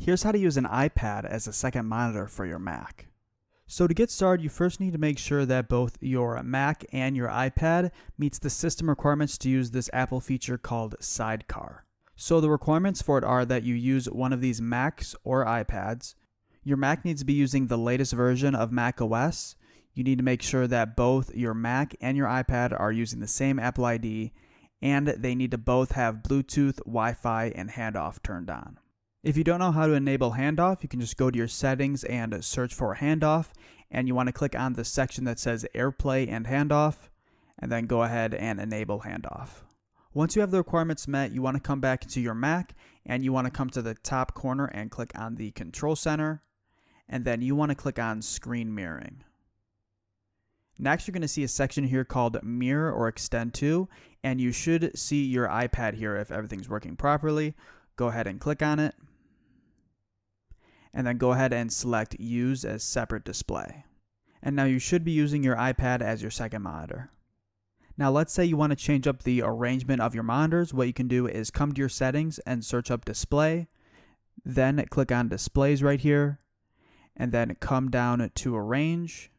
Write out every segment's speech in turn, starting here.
Here's how to use an iPad as a second monitor for your Mac. So to get started, you first need to make sure that both your Mac and your iPad meets the system requirements to use this Apple feature called Sidecar. So the requirements for it are that you use one of these Macs or iPads. Your Mac needs to be using the latest version of Mac OS. You need to make sure that both your Mac and your iPad are using the same Apple ID, and they need to both have Bluetooth, Wi-Fi, and handoff turned on. If you don't know how to enable handoff, you can just go to your settings and search for handoff, and you want to click on the section that says AirPlay and handoff, and then go ahead and enable handoff. Once you have the requirements met, you want to come back to your Mac, and you want to come to the top corner and click on the Control Center, and then you want to click on Screen Mirroring. Next, you're going to see a section here called Mirror or Extend To, and you should see your iPad here if everything's working properly. Go ahead and click on it, and then go ahead and select Use as Separate Display. And now you should be using your iPad as your second monitor. Now let's say you want to change up the arrangement of your monitors. What you can do is come to your settings and search up Display, then click on Displays right here, and then come down to Arrange.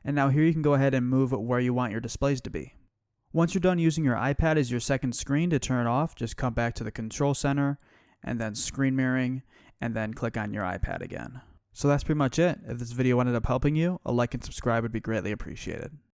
And now here you can go ahead and move where you want your displays to be. Once you're done using your iPad as your second screen, to turn it off, just come back to the Control Center and then Screen Mirroring, and then click on your iPad again. So that's pretty much it. If this video ended up helping you, a like and subscribe would be greatly appreciated.